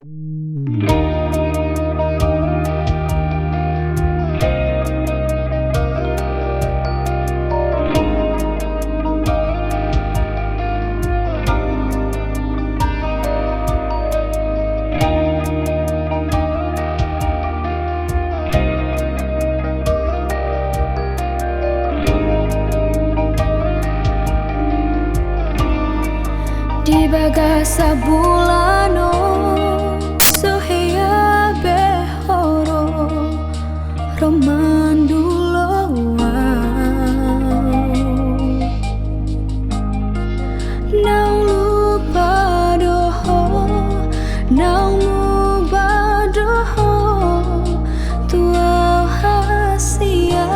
Di bagasa bulano sohea behoro romanduloa nau lupa doho nau mubadoho tua hasian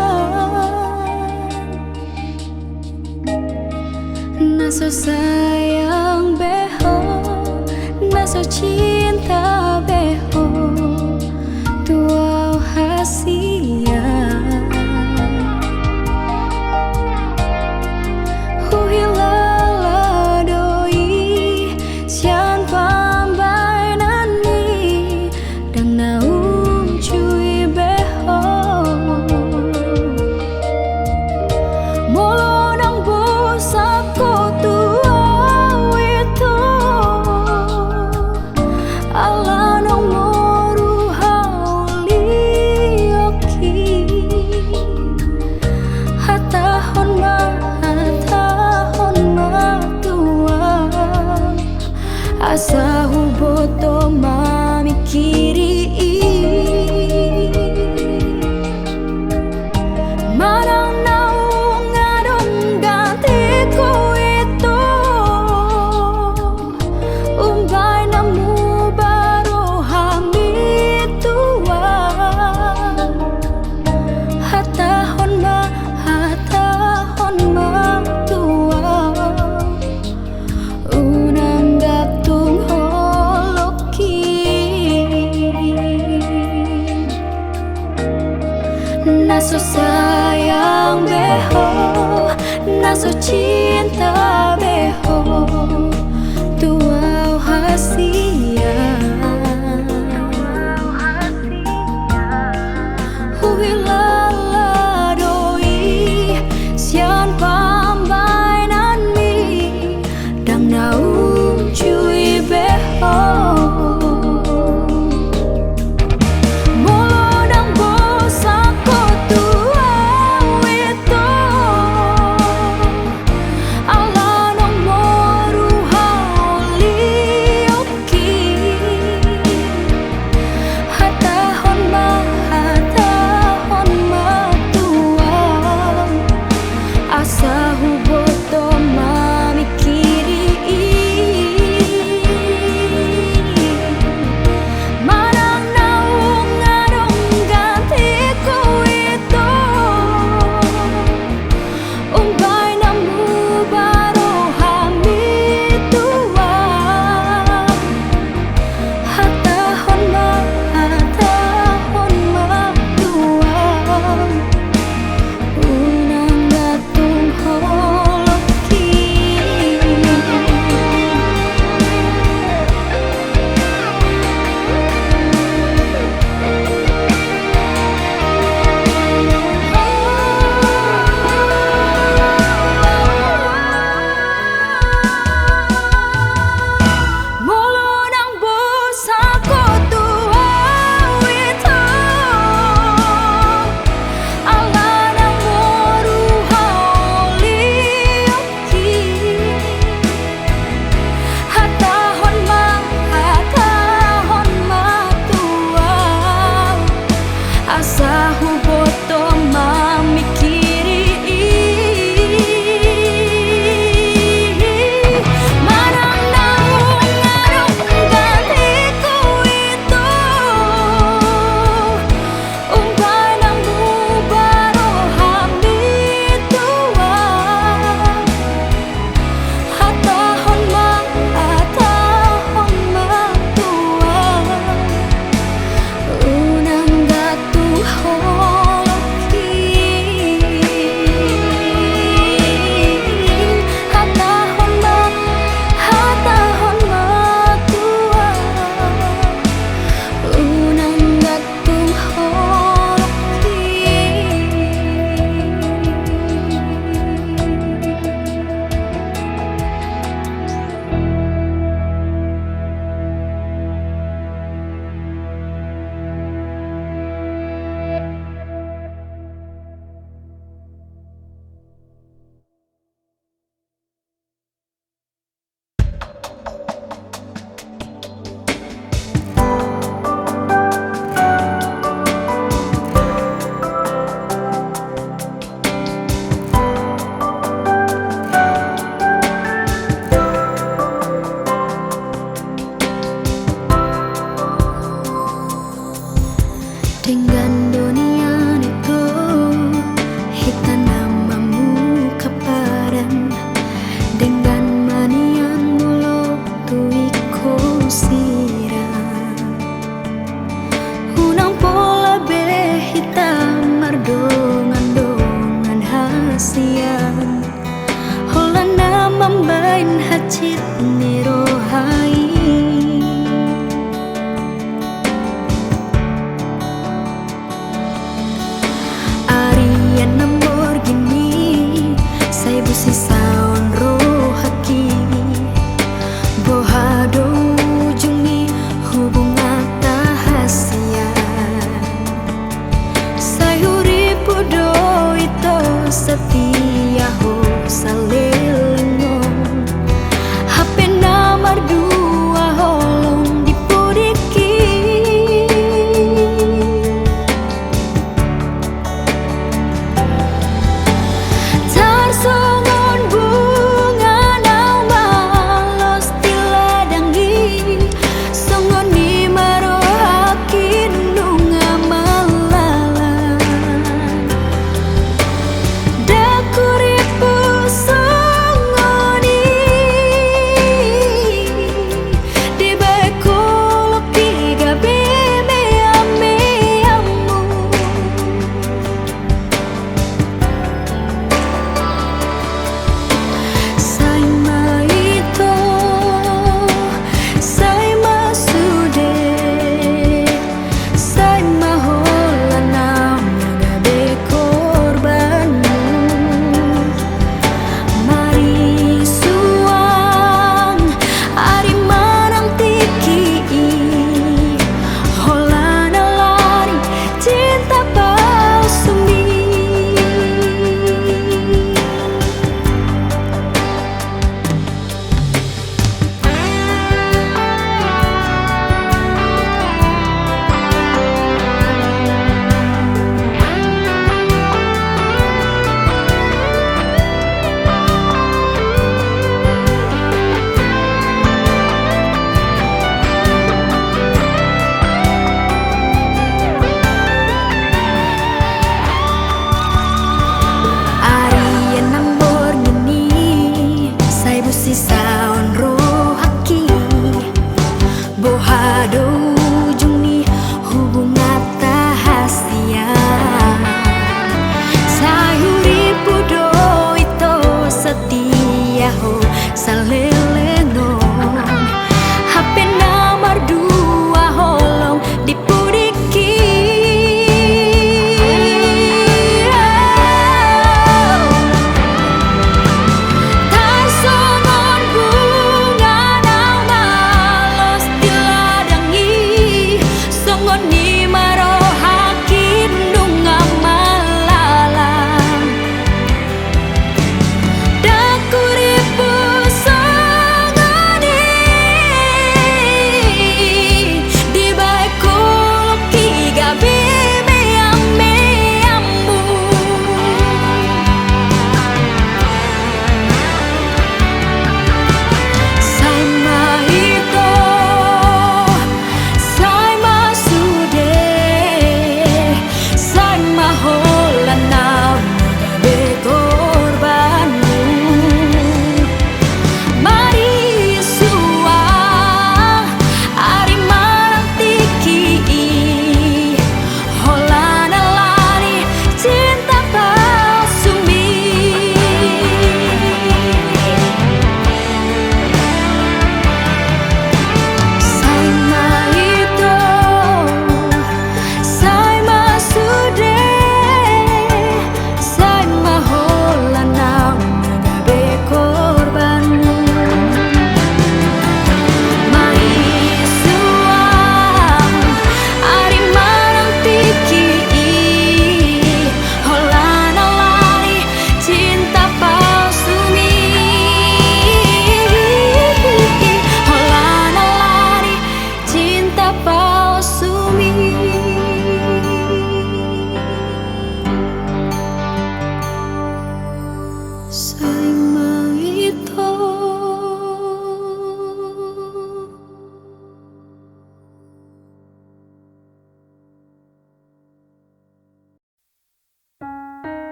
naso sayang beho naso cinta beho tua hasian huhilala doi sian pambai nani dang naum cui beho molo nang busako tua itu ala nang moru hauli oki hatahon ma tua asa huboto mamikiri marang naung ngadong gantiku itu umbay namu baru hamid tua hatahon ma tua unang gatung holoki naso sayang beho naso cinta beho tua hasian huhilala doi sian pambai nani dang naum cui beho molo nang busako tua itu ala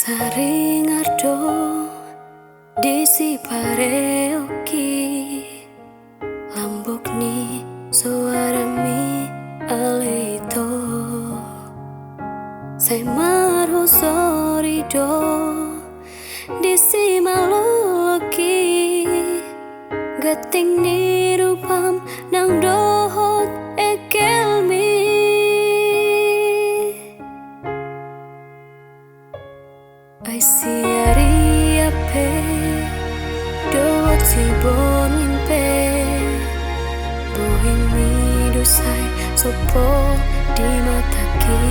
Saringardo disi pareoki lambok ni suarami aleito sai marho sorido disi maloloki gating ni rupam nang dohot ekelmi ai siari ape dohot si bonin pe bohin mi dosai sopo di mataki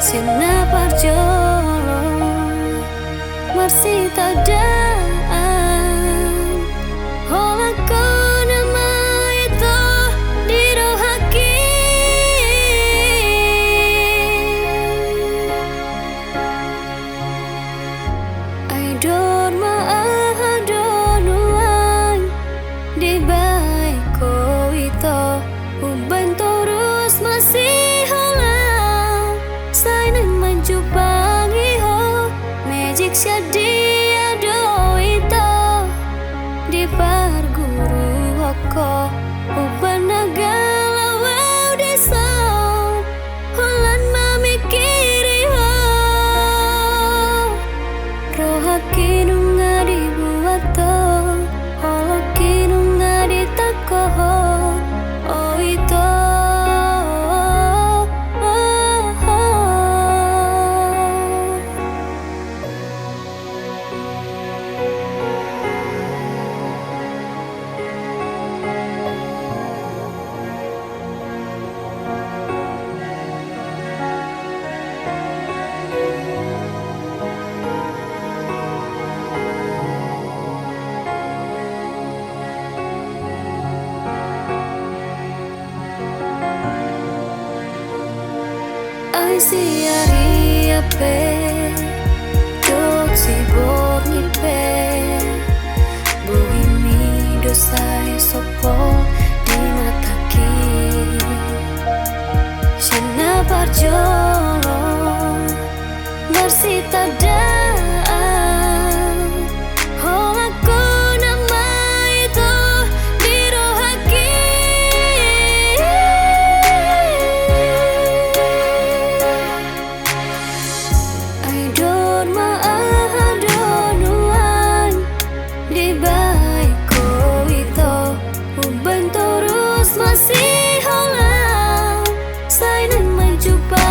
siana parjolo masih tadaan hola kona mai to dirohaki ai dorma ahadonuan di baik ko ito uban terus masih hola sainan menjubangi ho magic shadia do ito di parguru ako uban nagalaw di sound holan mamikiri ho rohaki nunga dibuato holaki nunga ditakoho oh ito ai siari ape dot si borni pe bohimi dosai sopo di mataki siana parjolo bersita daan hola kona mai to dirohaki ai dorma ahadonuan di baik ko ito uban terus masih hola sainan menjumpa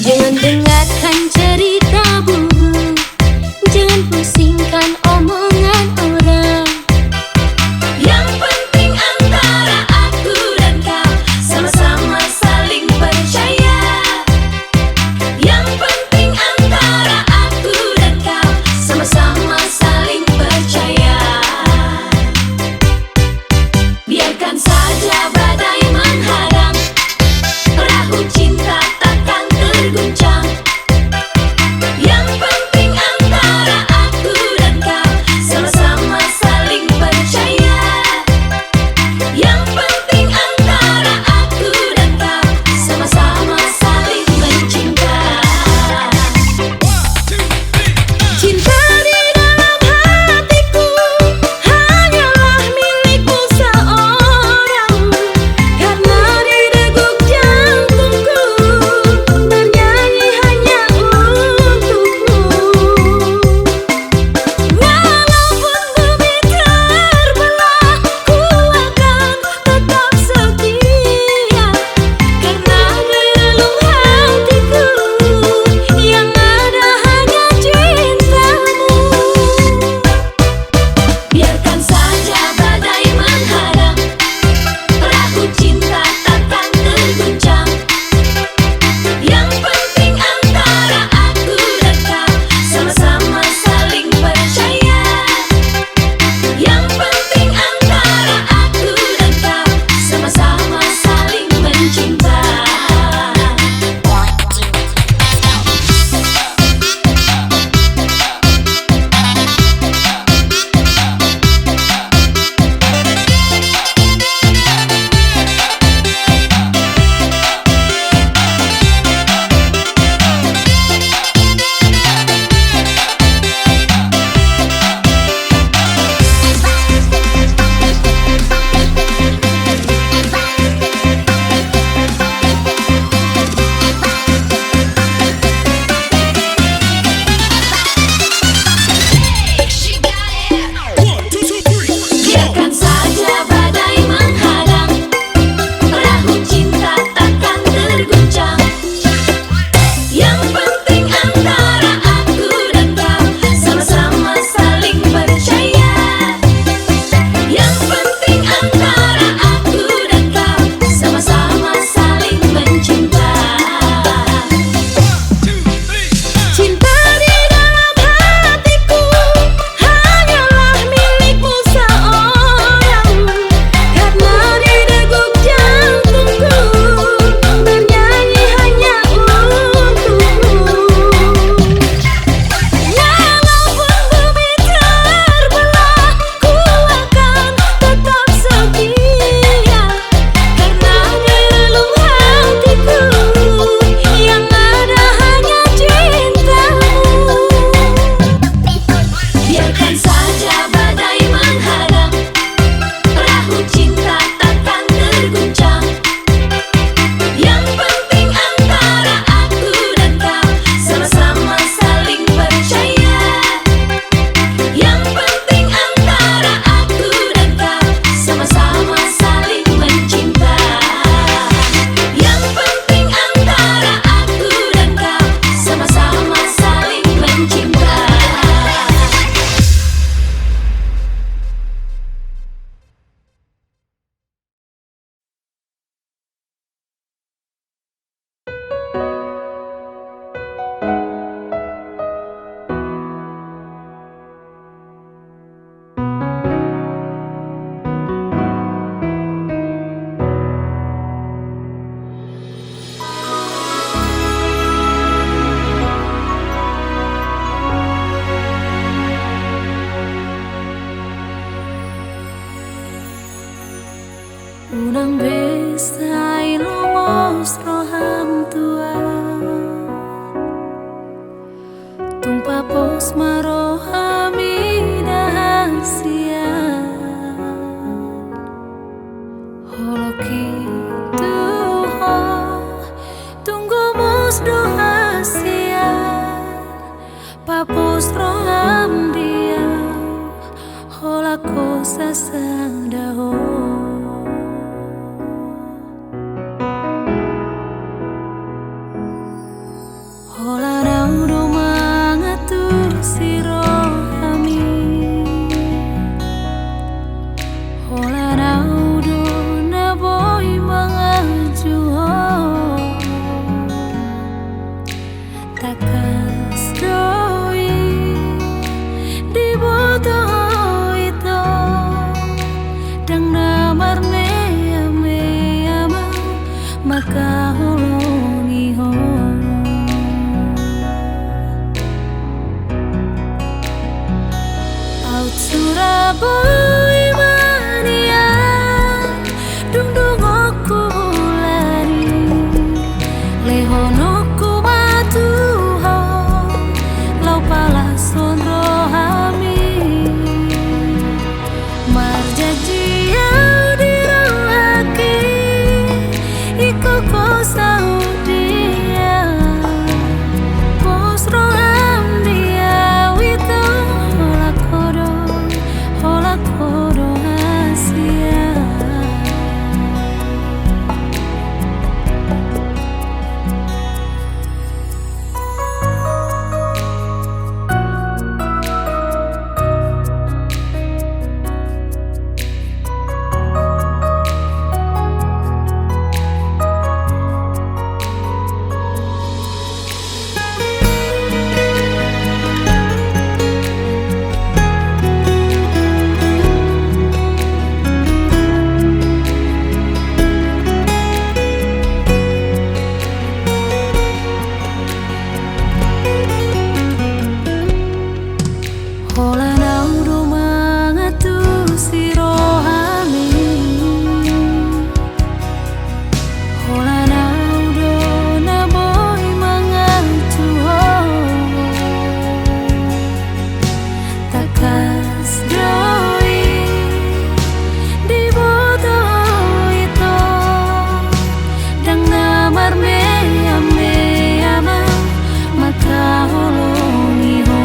Jangan dengarkan cerita buruk, jangan pusingkan omongan orang. Yang penting antara aku dan kau sama-sama saling percaya. Yang penting antara aku dan kau sama-sama saling percaya. Biarkan saja badai menghadang, perahu cinta takkan terguncang. Yang penting antara aku dan kau sama-sama saling percaya. Yang penting antara aku dan kau sama-sama saling mencinta. Cinta di dalam hatiku hanyalah milikmu seorang. Karena di degup jantungku bernyanyi hanya untukmu. Walaupun bumi terbelah, ku akan tetap setia. Karena di relung hatiku yang ada hanya cintamu. Biarkan saja badai menghadang, perahu cinta takkan terguncang. Yang penting antara aku dan kau sama-sama saling percaya. Yang penting antara aku dan kau sama-sama saling mencinta. Biarkan saja badai menghadang, perahu cinta takkan terguncang. Yang penting antara aku dan kau sama-sama saling percaya. Yang penting antara aku dan kau sama-sama saling mencinta. Cinta di dalam hatiku hanyalah milikmu seorang. Karena di degup jantungku bernyanyi hanya untukmu. Walaupun bumi terbelah, ku akan tetap setia. Karena di relung hatiku yang ada hanya cintamu. Biarkan saja badai menghadang, perahu cinta takkan terguncang. Yang penting antara aku dan kau sama-sama saling percaya. Yang penting antara aku dan kau sama-sama saling mencinta. Yang penting antara aku dan kau sama-sama saling mencinta. Unang besta ilongos roham tua, tumpa pos marohami dahasia. Holoki tuho tunggu mus dohasia, papos roham dia holako sasang daho. takas doi di boto itu dang namar me ama maka hulungi ho out Surabaya mania dung dung aku lari lehono ku batu ho lau pala sondro hami marjaji au diraki iko ko saudia posro am dia wito hola kodo hasia. Hola naudo mangatu sirohami hola naudo na boy mangatu ho takas doi di boto itu dang namar me ama maka hulungi ho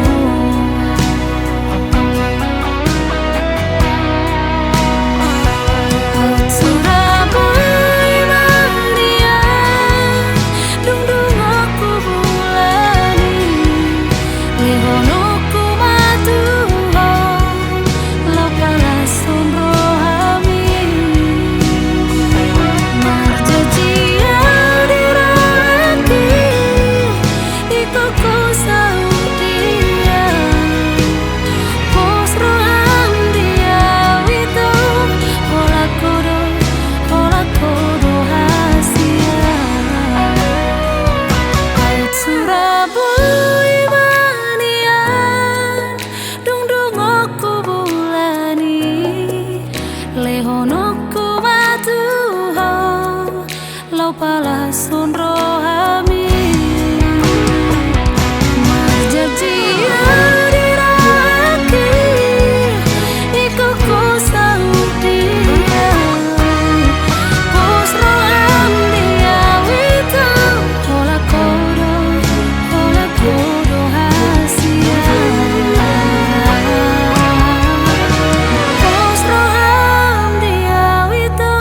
pala sondro hami marjaji diraki iko ko saudia posro am dia wito hola kodo hasia posro am dia wito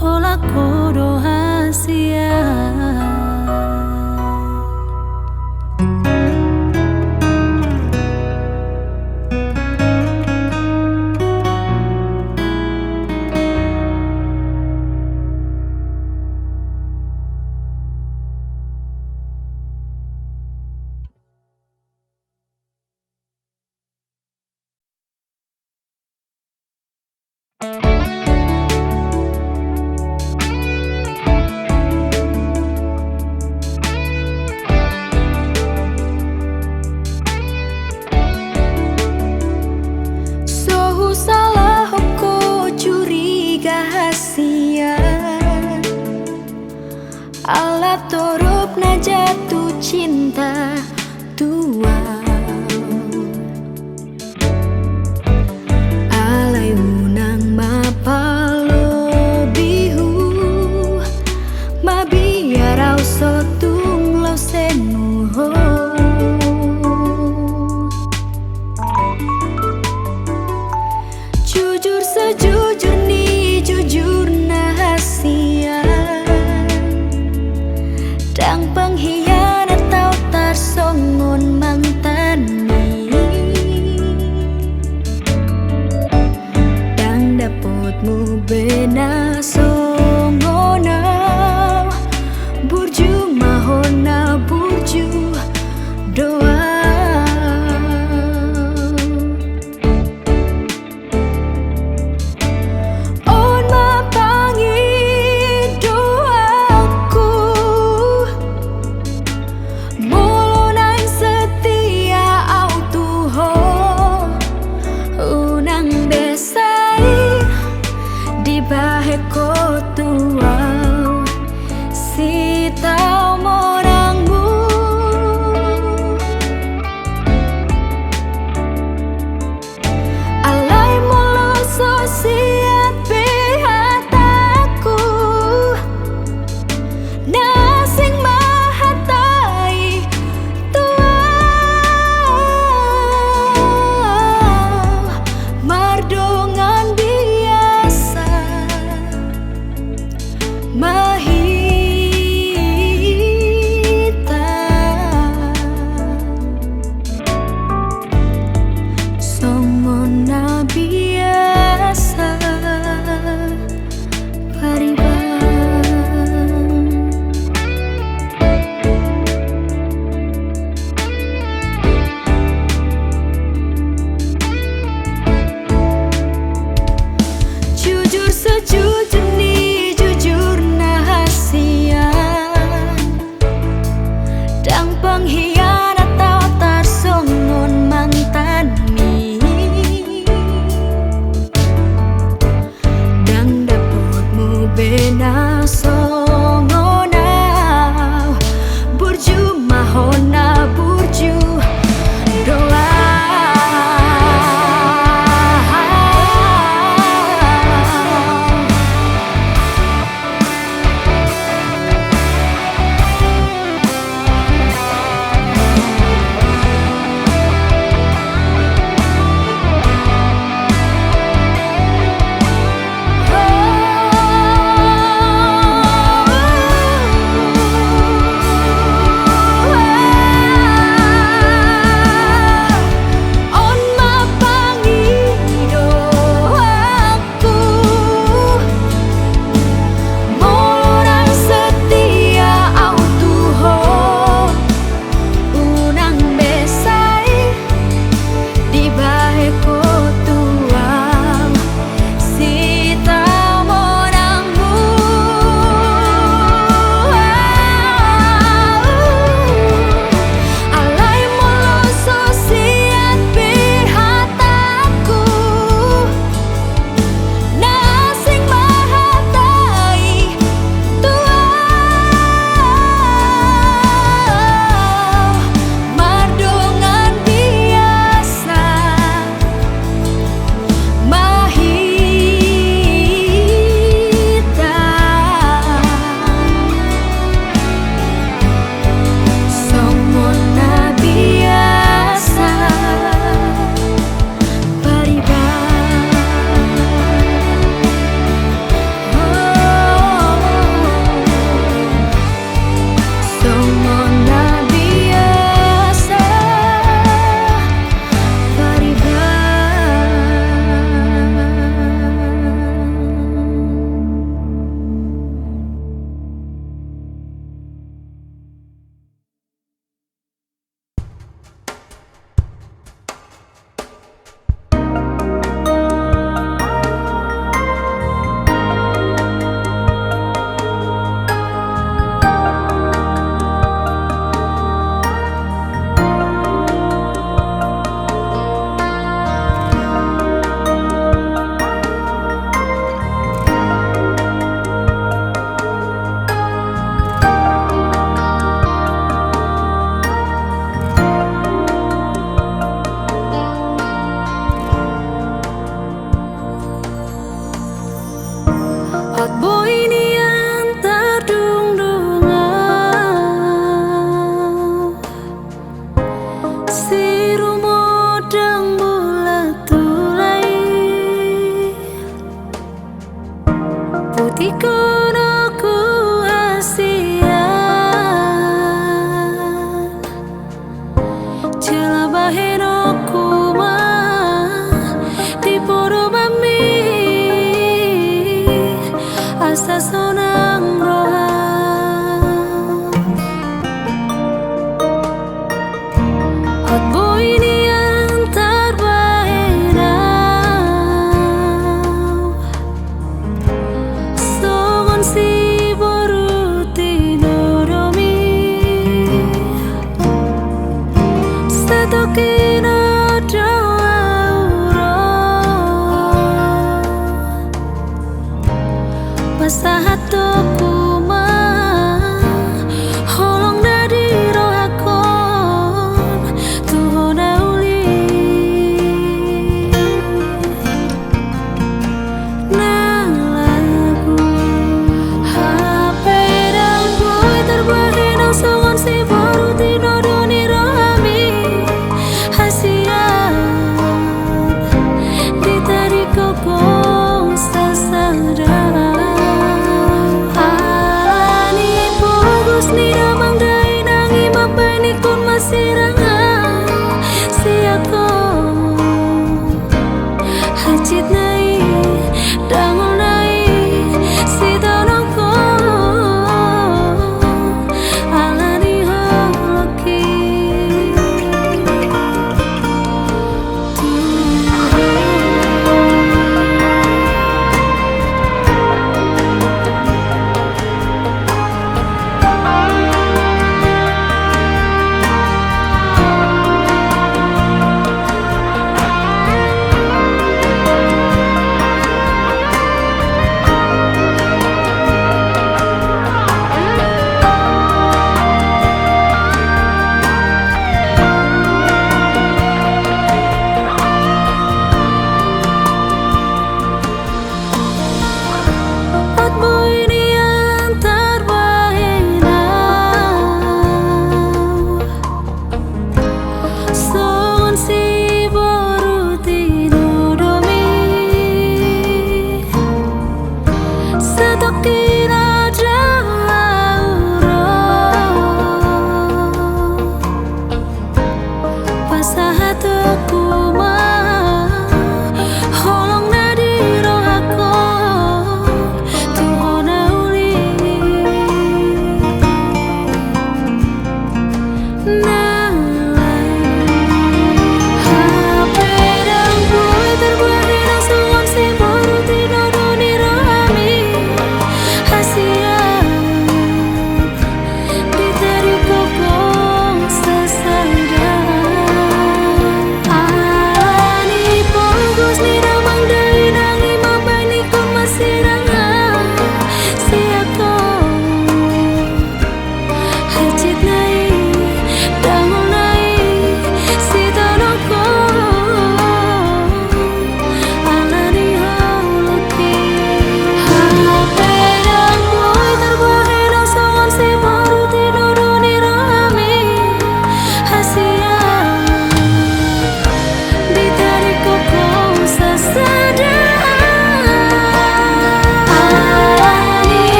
hola kodo hasia. Salah aku curiga hasia ala torup na jatuh cinta tua alai unang mapalo bihu mabiarau sotung lau senuho jujur sejujur ni jujur na hasia dang pengkhianat tau tarsongon mantan ni dang dapotmu bena songonau burju mahor na burju doa on mapangi doaku mulai setia au tuho unang desai di bahe kotua si tau morangmu alai molo sosiape hataku nasing mahatai tua mardongan biasa mahi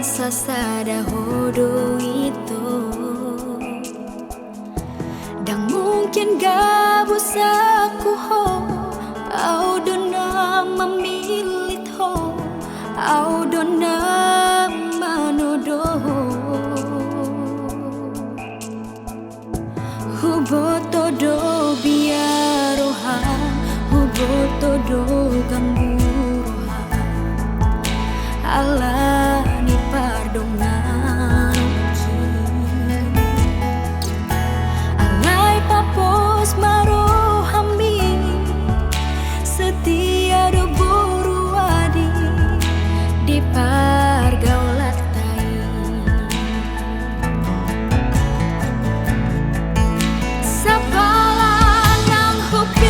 sasada hodo itu dan mungkin gak bisa ku ho au dona memilit ho au dona manodo huboto do biaroha huboto do gamburoha Allah ni pardongan alai papos marohami setia do buru adi di pargaulatai sapala nang hukum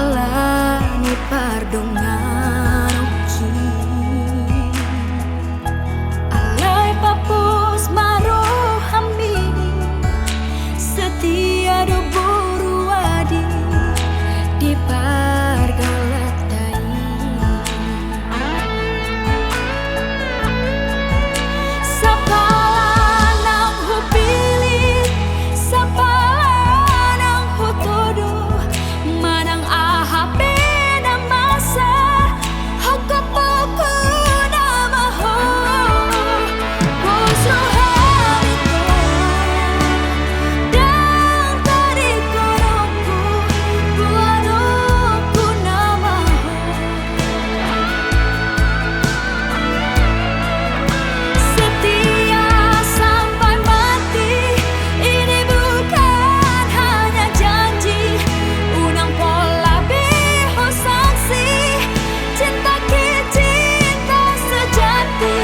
jalani pardongan uki alai papus marohami setia do buruadi di pargalatai sapalanang hupili sapalanang hutodo manang ahape na masa hakapaku nama ho pos rohamito dan tadi korongku buanoku nama ho setia sampai mati ini bukan hanya janji unang pola biho sanksi cinta ki cinta sejati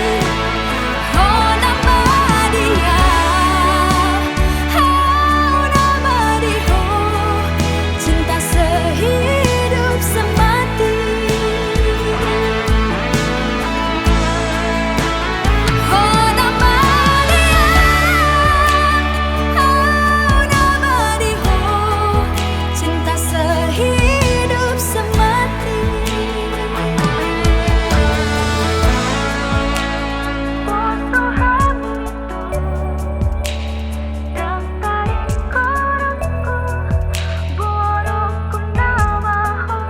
oh nama dia oh nama dia cinta sehidup semati oh nama dia oh nama dia cinta sehidup semati Poso hamito dan tarik korangku buanoku nama ho